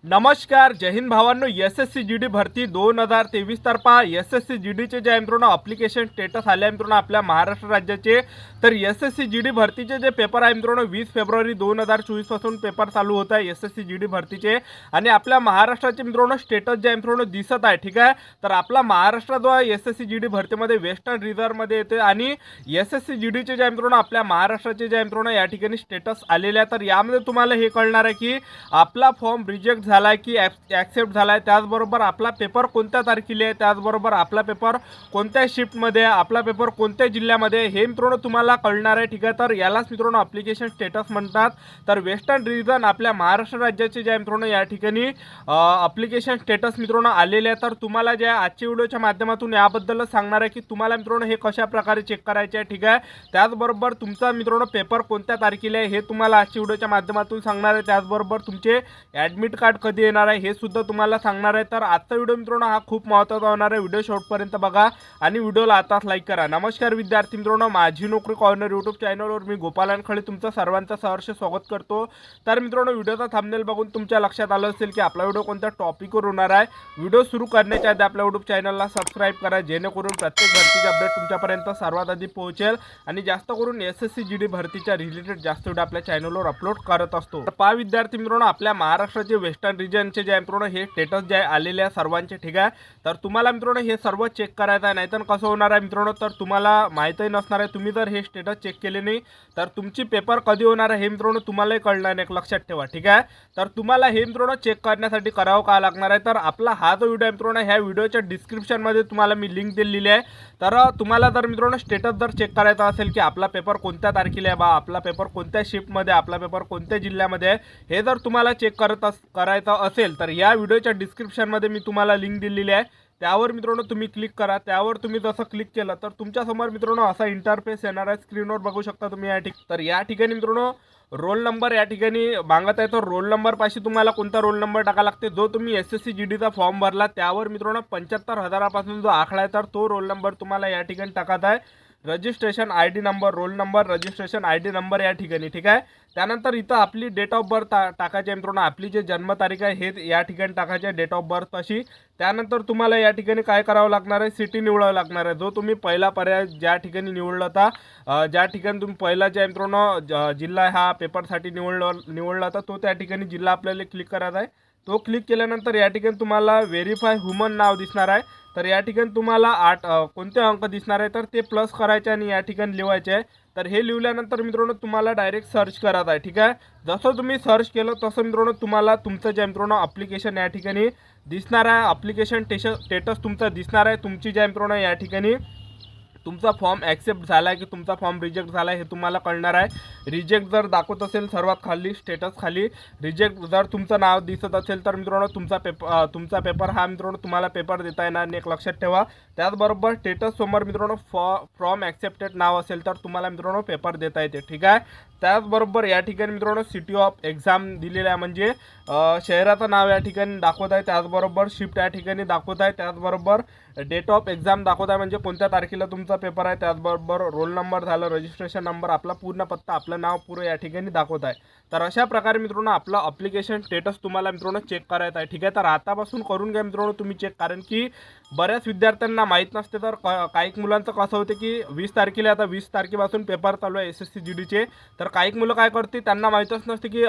नमस्कार, जय हिंद भावांनो. SSC GD भरती 2023 तर्फा SSC GDचे जे मित्रांनो अप्लिकेशन स्टेटस आले आहे मित्रांनो आपल्या महाराष्ट्र राज्याचे. तर SSC GD भरतीचे जे पेपर आहे मित्रांनो 20 फेब्रुवारी 2024 पासून पेपर चालू होत आहे SSC GD भरतीचे. आणि आपल्या महाराष्ट्राचे मित्रांनो स्टेटस जे मित्रांनो दिसत आहे. ठीक आहे, तर आपला महाराष्ट्र जो आहे SSC GD भरतीमध्ये वेस्टर्न रिझर्व्हमध्ये येते आणि SSC GDचे जे मित्रांनो आपल्या महाराष्ट्राचे जे मित्रांनो या ठिकाणी स्टेटस आलेले आहे. तर यामध्ये तुम्हाला हे कळणार आहे की आपला फॉर्म रिजेक्ट झालाय की ॲक्सेप्ट झालाय, त्याचबरोबर आपला पेपर कोणत्या तारखेला आहे, त्याचबरोबर आपला पेपर कोणत्या शिफ्टमध्ये, आपला पेपर कोणत्या जिल्ह्यामध्ये, हे मित्रांनो तुम्हाला कळणार आहे. ठीक आहे, तर यालाच मित्रांनो अप्लिकेशन स्टेटस म्हणतात. तर वेस्टर्न रिजन आपल्या महाराष्ट्र राज्याचे जे मित्रांनो या ठिकाणी अप्लिकेशन स्टेटस मित्रांनो आलेले आहे. तर तुम्हाला जे आजच्या व्हिडिओच्या माध्यमातून याबद्दल सांगणार आहे की तुम्हाला मित्रांनो हे कशा प्रकारे चेक करायचे आहे. ठीक आहे, त्याचबरोबर तुमचा मित्रांनो पेपर कोणत्या तारखेला आहे हे तुम्हाला आजच्या व्हिडिओच्या माध्यमातून सांगणार आहे. त्याचबरोबर तुमचे ॲडमिट कार्ड कधी येणार आहे हे सुद्धा तुम्हाला सांगणार आहे. तर आजचा व्हिडिओ मित्रांनो हा खूप महत्त्वाचा होणार आहे. व्हिडिओ शेवटपर्यंत बघा आणि व्हिडिओला आताच लाईक करा. नमस्कार विद्यार्थी मित्रांनो, माझी नोकरी कॉर्नर यूट्यूब चॅनलवर मी गोपाल वानखळे तुमचं सर्वांचं सहर्ष स्वागत करतो. तर मित्रांनो, व्हिडिओचा थंबनेल बघून तुमच्या लक्षात आलं असेल की आपला व्हिडिओ कोणत्या टॉपिकवर होणार आहे. व्हिडिओ सुरू करण्याच्या आधी आपल्या यूट्यूब चॅनलला सबस्क्राईब करा, जेणेकरून प्रत्येक भरतीचे अपडेट तुमच्यापर्यंत सर्वात आधी पोहोचेल आणि जास्त करून SSC GD भरतीच्या रिलेटेड जास्त व्हिडिओ आपल्या चॅनलवर अपलोड करत असतो. तर पहा विद्यार्थी मित्रांनो, आपल्या महाराष्ट्राचे वेस्टर्न रिजनचे जे मित्रांनो हे स्टेटस जे आलेले आहे सर्वांचे. ठीक आहे, तर तुम्हाला मित्रांनो हे सर्व चेक करायचं आहे. नाहीतर कसं होणार आहे मित्रांनो, तर तुम्हाला माहितही नसणार आहे. तुम्ही जर हे स्टेटस चेक केले नाही तर तुमची पेपर कधी होणार आहे हे मित्रांनो तुम्हालाही कळणार नाही, लक्षात ठेवा. ठीक आहे, तर तुम्हाला हे मित्रांनो चेक करण्यासाठी करावं काय लागणार आहे, तर आपला हा जो व्हिडिओ आहे मित्रांनो ह्या व्हिडिओच्या डिस्क्रिप्शनमध्ये तुम्हाला मी लिंक दिलेली आहे. तर तुम्हाला जर मित्रांनो स्टेटस जर चेक करायचा असेल की आपला पेपर कोणत्या तारखेला आहे, आपला पेपर कोणत्या शिफ्टमध्ये, आपला पेपर कोणत्या जिल्ह्यामध्ये आहे, हे जर तुम्हाला चेक करायचं असेल तर या व्हिडिओच्या डिस्क्रिप्शनमध्ये मी तुम्हाला लिंक दिलेली आहे. त्यावर मित्रांनो तुम्ही क्लिक करा. त्यावर तुम्ही जसं क्लिक केलं तर तुमच्यासमोर मित्रांनो असा इंटरफेस येणार आहे. स्क्रीनवर बघू शकता तुम्ही तर या ठिकाणी मित्रांनो रोल नंबर या ठिकाणी मागत आहे. तर रोल नंबर पाशी तुम्हाला कोणता रोल नंबर टाका लागते, जो तुम्ही SSC GDचा फॉर्म भरला त्यावर मित्रांनो 75,000 जो आकडा आहे तर तो रोल नंबर तुम्हाला या ठिकाणी टाकायचा आहे. Registration ID number, roll number, registration ID number या ठिकाणी. ठीक आहे, त्यानंतर इथं आपली डेट ऑफ बर्थ टाकायची आहे मित्रांनो. आपली जे जन्मतारीख आहे हे या ठिकाणी टाकायची आहे, डेट ऑफ बर्थ पाशी. त्यानंतर तुम्हाला या ठिकाणी काय करावं लागणार आहे, सिटी निवडावं लागणार आहे. जो तुम्ही पहिला पर्याय ज्या ठिकाणी निवडला होता, ज्या ठिकाणी तुम्ही पहिला जे मित्रांनो जिल्हा हा पेपरसाठी निवडला होता तो त्या ठिकाणी जिल्हा आपल्याला क्लिक करायचा आहे. तो क्लिक केल्यानंतर या ठिकाणी तुम्हाला व्हेरीफाय ह्युमन नाव दिसणार आहे. तर या ठिकाणी तुम्हाला कोणते अंक दिसणार आहे तर ते प्लस करायचे आणि या ठिकाणी लिहायचे आहे. तर हे लिहिल्यानंतर मित्रांनो तुम्हाला डायरेक्ट सर्च करायचं आहे. ठीक आहे, जसं तुम्ही सर्च केलं तसं मित्रांनो तुम्हाला तुमचं जे मित्रांनो अप्लिकेशन या ठिकाणी दिसणार आहे. अप्लिकेशन स्टेटस तुमचं दिसणार आहे. तुमची जे मित्रांनो या ठिकाणी तुमचा फॉर्म ॲक्सेप्ट झाला आहे की तुमचा फॉर्म रिजेक्ट झाला आहे हे तुम्हाला कळणार आहे. रिजेक्ट जर दाखवत असेल सर्वात खाली स्टेटस खाली रिजेक्ट जर तुमचं नाव दिसत असेल तर मित्रांनो तुमचा पेपर हा मित्रांनो तुम्हाला पेपर देता येणार नाही, एक लक्षात ठेवा. त्याचबरोबर स्टेटस समोर मित्रांनो फॉर्म ॲक्सेप्टेड नाव असेल तर तुम्हाला मित्रांनो पेपर देता येते. ठीक आहे, त्याचबरोबर या ठिकाणी मित्रांनो सिटी ऑफ एक्झाम दिलेलं आहे, म्हणजे शहराचं नाव या ठिकाणी दाखवत आहे. त्याचबरोबर शिफ्ट या ठिकाणी दाखवत आहे. त्याचबरोबर डेट ऑफ एक्झाम दाखवत आहे, म्हणजे कोणत्या तारखेला तुमचा पेपर आहे. त्याचबरोबर रोल नंबर झालं, रजिस्ट्रेशन नंबर, आपला पूर्ण पत्ता, आपलं नाव पुरं या ठिकाणी दाखवत आहे. तर अशा प्रकारे मित्रांनो आपलं अप्लिकेशन स्टेटस तुम्हाला मित्रांनो चेक करायचं आहे. ठीक आहे, तर आतापासून करून घ्या मित्रांनो तुम्ही चेक, कारण की बऱ्याच विद्यार्थ्यांना माहीत नसते. तर काही मुलांचं कसं होतं की 20 तारखेला, आता 20 तारखेपासून पेपर चालू आहे SSC GDचे. तर काही मुलं काय करते, त्यांना माहीतच नसते की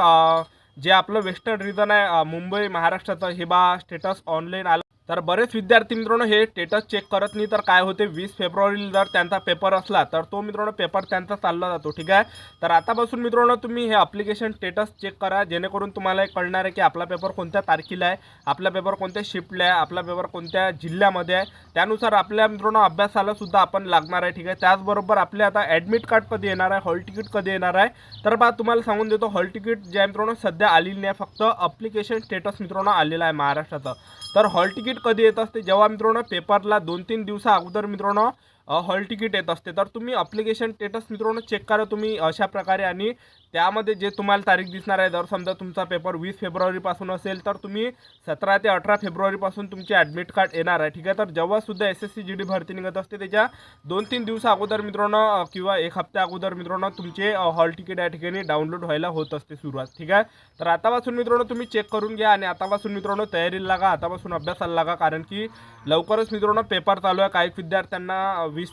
जे आपलं वेस्टर्न रिजन आहे मुंबई महाराष्ट्राचं हे स्टेटस ऑनलाईन आलं. तर बरेच विद्यार्थी मित्रांनो हे स्टेटस चेक करत नाही. तर काय होते, 20 फेब्रुवारीला जर त्यांचा पेपर असला तर तो मित्रांनो पेपर त्यांचा चालला जातो. ठीक आहे, तर आतापासून मित्रांनो तुम्ही हे अप्लिकेशन स्टेटस चेक करा, जेणेकरून तुम्हाला कळणार आहे की आपला पेपर कोणत्या तारखेला आहे, आपला पेपर कोणत्या शिफ्टला आहे, आपला पेपर कोणत्या जिल्ह्यामध्ये आहे. त्यानुसार आपल्या मित्रांनो अभ्यासाला सुद्धा आपण लागणार आहे. ठीक आहे, त्याचबरोबर आपले आता ॲडमिट कार्ड कधी येणार आहे, हॉल तिकीट कधी येणार आहे. तर बा तुम्हाला सांगून देतो, हॉल तिकीट जे मित्रांनो सध्या आलेली नाही, फक्त अप्लिकेशन स्टेटस मित्रांनो आलेला आहे महाराष्ट्राचं. तर हॉल तिकीट कधी येत असते, जेव्हा मित्रांनो पेपरला 2-3 दिवसा अगोदर मित्रांनो हॉल तिकीट येत असते. तर तुम्ही ॲप्लिकेशन स्टेटस मित्रांनो चेक करा तुम्ही अशा प्रकारे, आणि त्यामध्ये जे तुम्हाला तारीख दिसणार आहे, जर समजा तुमचा पेपर 20 फेब्रुवारीपासून असेल तर तुम्ही 17 ते 18 फेब्रुवारीपासून तुमचे ॲडमिट कार्ड येणार आहे. ठीक आहे, तर जेव्हासुद्धा SSC GD भरती निघत असते त्याच्या 2-3 दिवसा अगोदर मित्रांनो किंवा एक हप्त्या अगोदर मित्रांनो तुमचे हॉल तिकीट या ठिकाणी डाउनलोड व्हायला होत असते सुरुवात. ठीक आहे, तर आतापासून मित्रांनो तुम्ही चेक करून घ्या आणि आतापासून मित्रांनो तयारीला लागा, आतापासून अभ्यासाला लागा, कारण की लवकरच मित्रांनो पेपर चालू आहे. काही विद्यार्थ्यांना 20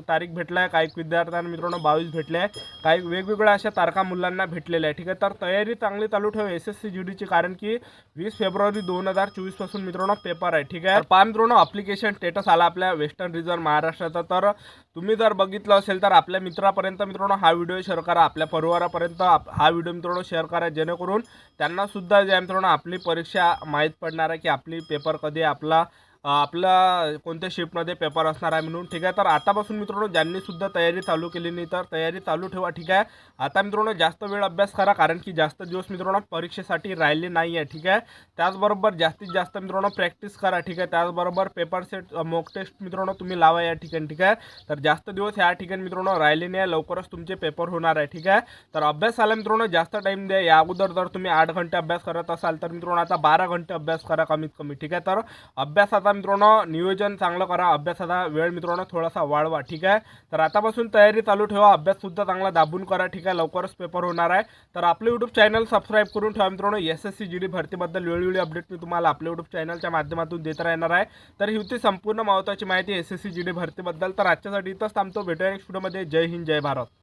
तारीख भेटला आहे, काही विद्यार्थ्यांना मित्रांनो 22 भेटले आहे, काही वेगवेगळ्या अशा तारखा मुलांना भेटलेल्या आहे. ठीक आहे, तर तयारी चांगली चालू ठेवा SSC GDची, कारण की 20 फेब्रुवारी 2024 पासून मित्रांनो पेपर आहे. ठीक आहे, पहा मित्रांनो ॲप्लिकेशन स्टेटस आला आपल्या वेस्टर्न रिजन महाराष्ट्राचा. तर तुम्ही जर बघितलं असेल तर आपल्या मित्रापर्यंत मित्रांनो हा व्हिडिओ शेअर करा, आपल्या परिवारापर्यंत हा व्हिडिओ मित्रांनो शेअर करा, जेणेकरून त्यांना सुद्धा जे मित्रांनो आपली परीक्षा माहीत पडणार आहे की आपली पेपर कधी आहे, आपला कोणत्या शिफ्टमध्ये पेपर असणार आहे म्हणून. ठीक आहे, तर आतापासून मित्रांनो ज्यांनी सुद्धा तयारी चालू केली नाही तर तयारी चालू ठेवा. ठीक आहे, आता मित्रांनो जास्त वेळ अभ्यास करा, कारण की जास्त दिवस मित्रांनो परीक्षेसाठी राहिले नाही आहे. ठीक आहे, त्याचबरोबर जास्तीत जास्त मित्रांनो प्रॅक्टिस करा. ठीक आहे, त्याचबरोबर पेपर सेट मॉक टेस्ट मित्रांनो तुम्ही लावा या ठिकाणी. ठीक आहे, तर जास्त दिवस या ठिकाणी मित्रांनो राहिले नाही, लवकरच तुमचे पेपर होणार आहे. ठीक आहे, तर अभ्यासाला मित्रांनो जास्त टाईम द्या. या अगोदर जर तुम्ही 8 घंटे अभ्यास करत असाल तर मित्रांनो आता 12 घंटे अभ्यास करा कमीत कमी. ठीक आहे, तर अभ्यासाचा मित्रांनो नियोजन चांगलं करा, अभ्यासाचा वेळ मित्रांनो थोडासा वाढवा. ठीक आहे, तर आतापासून तयारी चालू ठेवा, अभ्यास सुद्धा चांगला दाबून करा. ठीक आहे, लवकरच पेपर होणार आहे. तर आपलं यूट्यूब चॅनल सबस्क्राईब करून ठेवा मित्रांनो. SSC GD भरतीबद्दल वेळोवेळी अपडेट मी तुम्हाला आपल्या यूट्यूब चॅनलच्या माध्यमातून देत राहणार आहे. तर ही होती संपूर्ण महत्त्वाची माहिती SSC GD भरतीबद्दल. तर आजच्यासाठी इथंच थांबतो, भेटूया नेक्स्ट व्हिडिओमध्ये. जय हिंद, जय भारत.